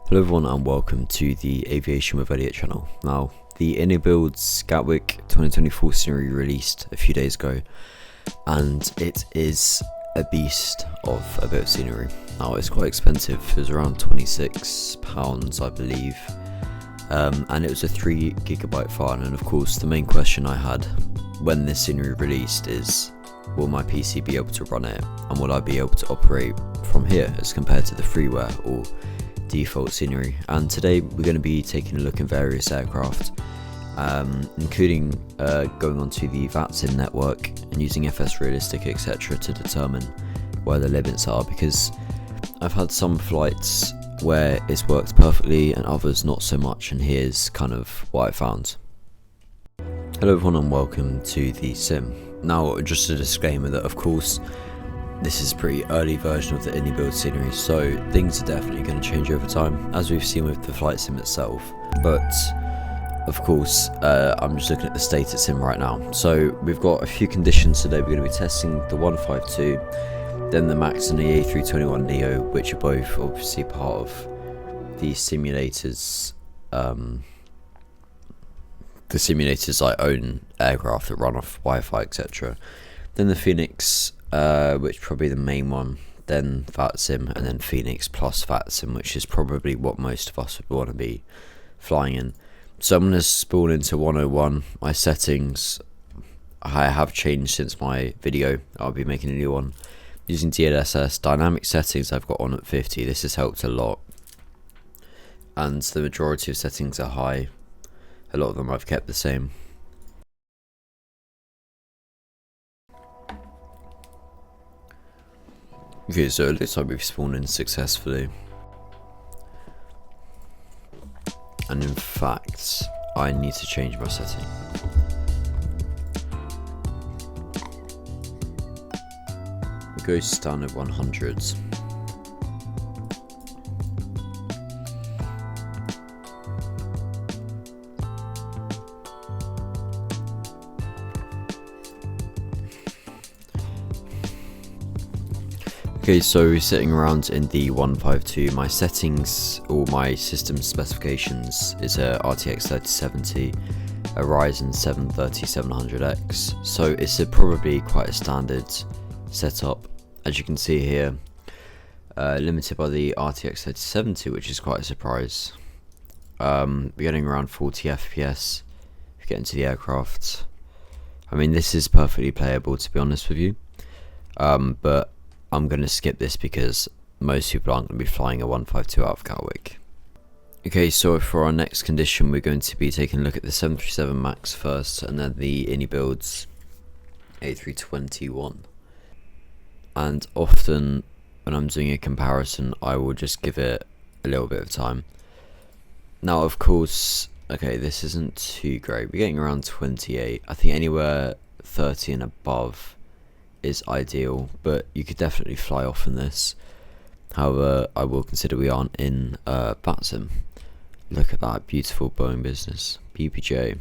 Hello everyone and welcome to the Aviation with Elliot channel. Now, the Inibuilds Gatwick 2024 scenery released a few days ago, and it is a beast of a bit of scenery. Now, it's quite expensive. It was around £26, I believe, and it was a 3GB file. And of course, the main question I had when this scenery released is, will my PC be able to run it, and will I be able to operate from here as compared to the freeware or default scenery? And today we're going to be taking a look at various aircraft, including going onto the Vatsim network and using FS Realistic etc. to determine where the limits are, because I've had some flights where it's worked perfectly and others not so much, and here's kind of what I found. Hello everyone and welcome to the sim. Now, just a disclaimer that of course this is a pretty early version of the Inibuilds scenery, so things are definitely going to change over time, as we've seen with the flight sim itself. But of course, I'm just looking at the status sim right now. So we've got a few conditions today. We're going to be testing the 152, then the Max and the A321 Neo, which are both obviously part of the simulators. The simulators I own aircraft that run off Wi-Fi, etc. Then the Fenix, which is probably the main one, then Vatsim, and then Fenix plus Vatsim, which is probably what most of us would want to be flying in. So I'm going to spawn into 101. My settings I have changed since my video. I'll be making a new one using DLSS. Dynamic settings I've got on at 50. This has helped a lot, and the majority of settings are high. A lot of them I've kept the same. Okay, so it looks like we've spawned in successfully. And in fact, I need to change my setting. We'll go standard 100s. Okay, so we're sitting around in the 152. My settings, or my system specifications, is a RTX 3070, a Ryzen 7 3700X. So it's probably quite a standard setup, as you can see here. Limited by the RTX 3070, which is quite a surprise. We're getting around 40 FPS if you get into the aircraft. I mean, this is perfectly playable, to be honest with you, but I'm going to skip this because most people aren't going to be flying a 152 out of Gatwick. Okay, so for our next condition, we're going to be taking a look at the 737 MAX first, and then the Inibuilds A321. And often when I'm doing a comparison, I will just give it a little bit of time. Now, of course, okay, this isn't too great. We're getting around 28. I think anywhere 30 and above is ideal, but you could definitely fly off in this. However, I will consider we aren't in Vatsim. Look at that beautiful Boeing business, BPJ.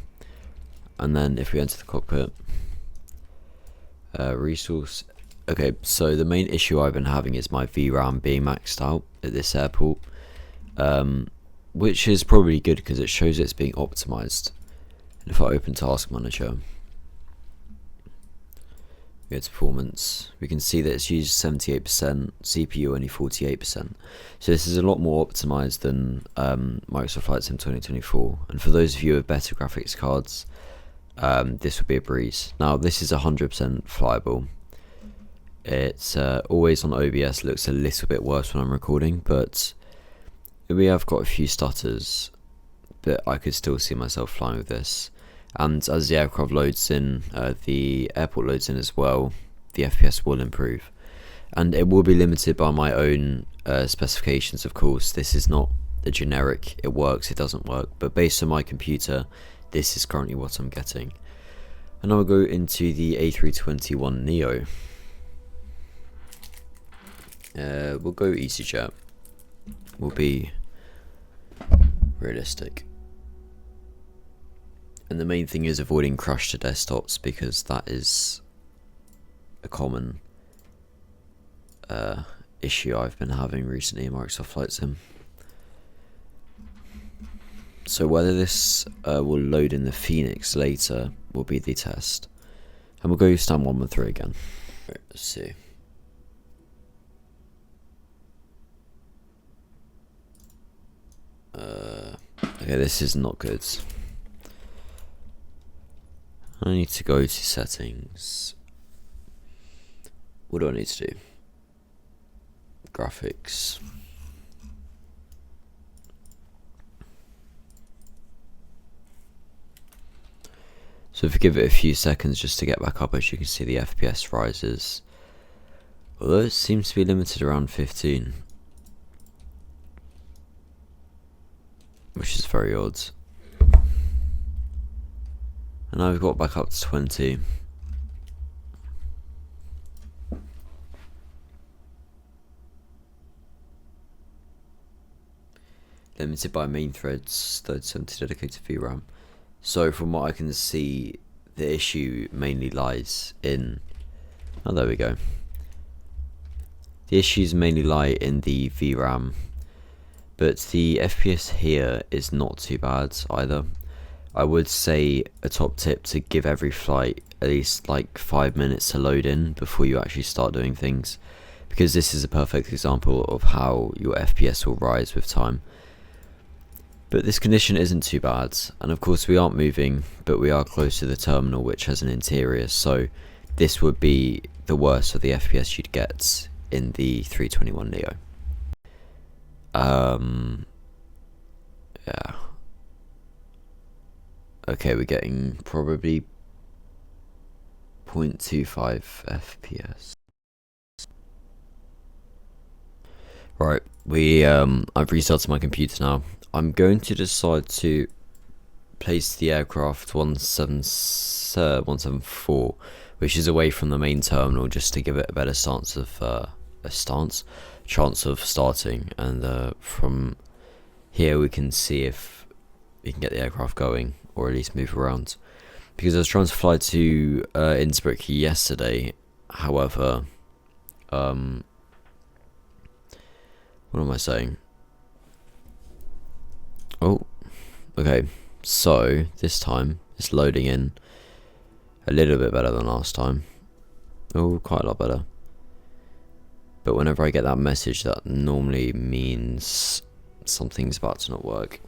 And then if we enter the cockpit, resource. Okay, so the main issue I've been having is my VRAM being maxed out at this airport, which is probably good because it shows it's being optimized. And if I open Task Manager, go to performance, we can see that it's used 78%, CPU only 48%. So this is a lot more optimized than Microsoft Flight Sim 2024. And for those of you with better graphics cards, this will be a breeze. Now, this is 100% flyable. It's always on OBS, looks a little bit worse when I'm recording, but we have got a few stutters, but I could still see myself flying with this. And as the aircraft loads in, the airport loads in as well, the FPS will improve. And it will be limited by my own specifications, of course. This is not a generic, it works, it doesn't work. But based on my computer, this is currently what I'm getting. And now we'll go into the A321 Neo. We'll go EasyJet. We'll be realistic. And the main thing is avoiding crash to desktops, because that is a common issue I've been having recently in Microsoft Flight Sim. So whether this will load in the Fenix later will be the test. And we'll go stand 113 again. Right, let's see. Okay, this is not good. I need to go to settings. What do I need to do? Graphics. So if we give it a few seconds just to get back up, as you can see the FPS rises. Although it seems to be limited around 15. Which is very odd. And now we've got back up to 20. Limited by main threads, 3070 dedicated VRAM. So from what I can see, the issue mainly lies in... Oh, there we go. The issues mainly lie in the VRAM. But the FPS here is not too bad either. I would say a top tip to give every flight at least like 5 minutes to load in before you actually start doing things, because this is a perfect example of how your FPS will rise with time. But this condition isn't too bad, and of course we aren't moving, but we are close to the terminal, which has an interior, so this would be the worst of the FPS you'd get in the 321 Neo. Yeah. Okay, we're getting probably 0.25 FPS. Right, I've restarted my computer now. I'm going to decide to place the aircraft 174, which is away from the main terminal, just to give it a better chance of starting, and from here we can see if we can get the aircraft going, or at least move around. Because I was trying to fly to Innsbruck yesterday, however, what am I saying? Oh, okay, so this time it's loading in a little bit better than last time. Oh, quite a lot better. But whenever I get that message, that normally means something's about to not work.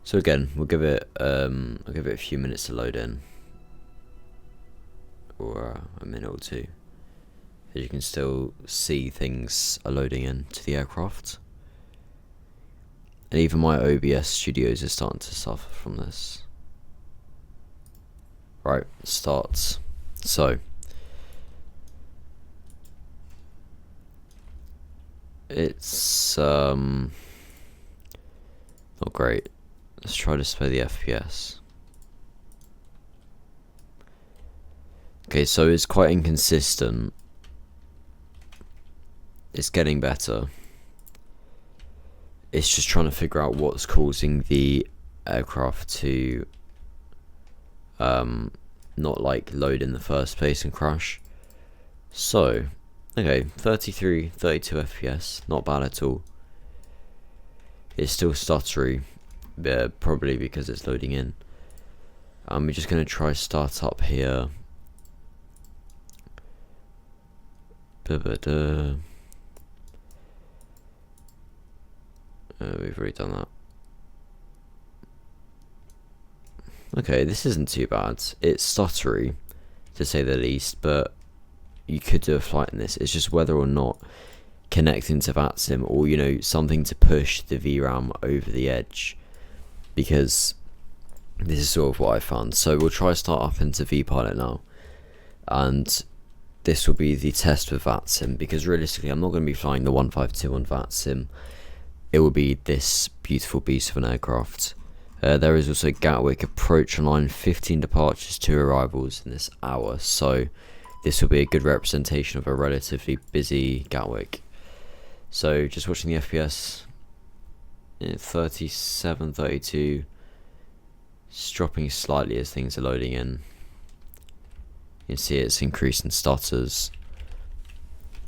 So again, we'll give it I'll give it a few minutes to load in, or a minute or two. As you can still see, things are loading in to the aircraft, and even my OBS studios is starting to suffer from this. Right, starts. So it's not great. Let's try to display the FPS. Okay, so it's quite inconsistent. It's getting better. It's just trying to figure out what's causing the aircraft to not like load in the first place and crash. So, okay, 33, 32 FPS, not bad at all. It's still stuttery, probably because it's loading in. We're just going to try start up here. We've already done that. Okay, this isn't too bad. It's stuttery, to say the least, but you could do a flight in this. It's just whether or not connecting to Vatsim, or you know, something to push the VRAM over the edge, because this is sort of what I found. So we'll try start up into VPilot now, and this will be the test with Vatsim, because realistically I'm not going to be flying the 152 on Vatsim. It will be this beautiful beast of an aircraft. There is also Gatwick approach online, 15 departures, 2 arrivals in this hour, so this will be a good representation of a relatively busy Gatwick. So just watching the FPS, 37, 32, it's dropping slightly as things are loading in. You can see it's increasing stutters.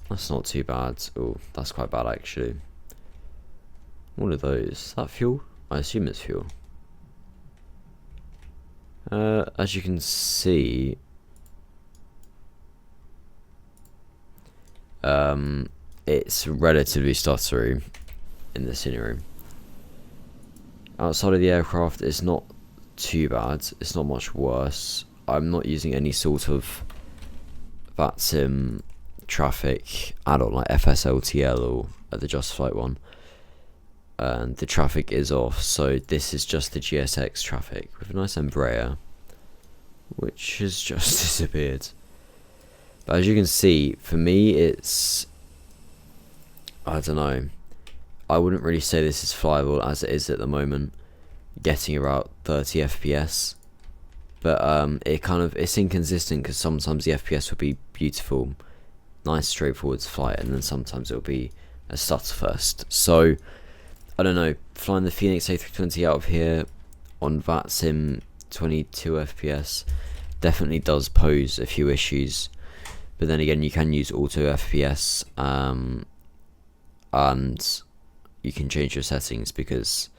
That's not too bad. Oh, that's quite bad actually. What are those? Is that fuel? I assume it's fuel. As you can see, it's relatively stuttery in the scenery. Outside of the aircraft, it's not too bad. It's not much worse. I'm not using any sort of Vatsim traffic add-on like FSLTL or the Just Flight one. And the traffic is off, so this is just the GSX traffic with a nice Embraer, which has just disappeared. But as you can see, for me, it's, I don't know, I wouldn't really say this is flyable as it is at the moment, getting about 30 FPS. But it's inconsistent because sometimes the FPS will be beautiful, nice straightforward flight, and then sometimes it'll be a stutter first. So I don't know, flying the Fenix A320 out of here on Vatsim 22 FPS definitely does pose a few issues. But then again, you can use auto FPS, and you can change your settings because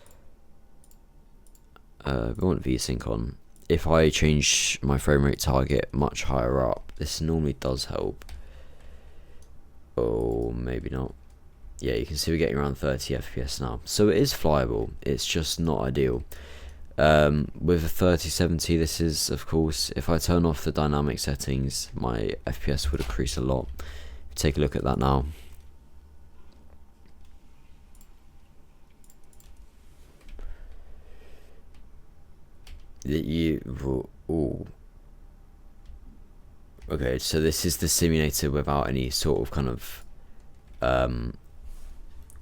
we want VSync on. If I change my frame rate target much higher up, this normally does help. Oh, maybe not. Yeah, you can see we're getting around 30 FPS now. So it is flyable, it's just not ideal. With a 3070, this is, of course, if I turn off the dynamic settings, my FPS would increase a lot. Take a look at that now. Okay, so this is the simulator without any sort of kind of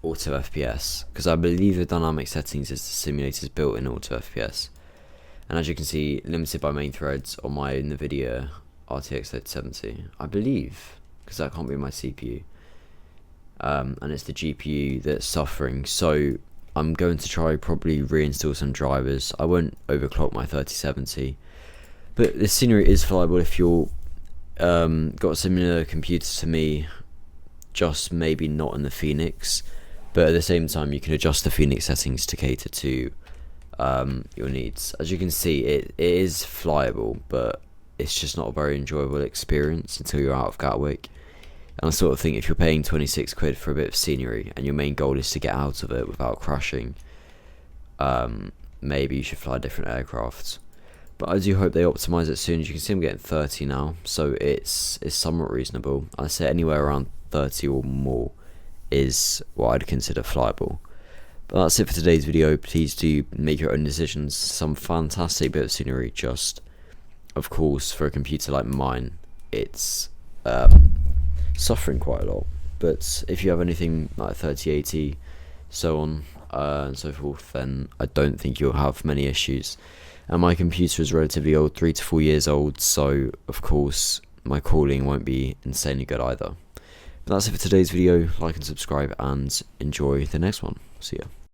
auto FPS, because I believe the dynamic settings is the simulator's built-in auto FPS. And as you can see, limited by main threads on my NVIDIA RTX 3070, I believe, because that can't be my CPU. And it's the GPU that's suffering, so I'm going to try probably reinstall some drivers. I won't overclock my 3070, but the scenery is flyable if you're got a similar computer to me, just maybe not in the Fenix, but at the same time you can adjust the Fenix settings to cater to your needs. As you can see, it is flyable, but it's just not a very enjoyable experience until you're out of Gatwick. And I sort of think if you're paying 26 quid for a bit of scenery and your main goal is to get out of it without crashing, maybe you should fly different aircraft. But I do hope they optimise it soon. As you can see, I'm getting 30 now, so it's somewhat reasonable. I say anywhere around 30 or more is what I'd consider flyable. But that's it for today's video. Please do make your own decisions. Some fantastic bit of scenery, just, of course, for a computer like mine, it's suffering quite a lot. But if you have anything like 3080, so on and so forth, then I don't think you'll have many issues. And my computer is relatively old, 3 to 4 years old, so of course my cooling won't be insanely good either. But that's it for today's video. Like and subscribe and enjoy the next one. See ya.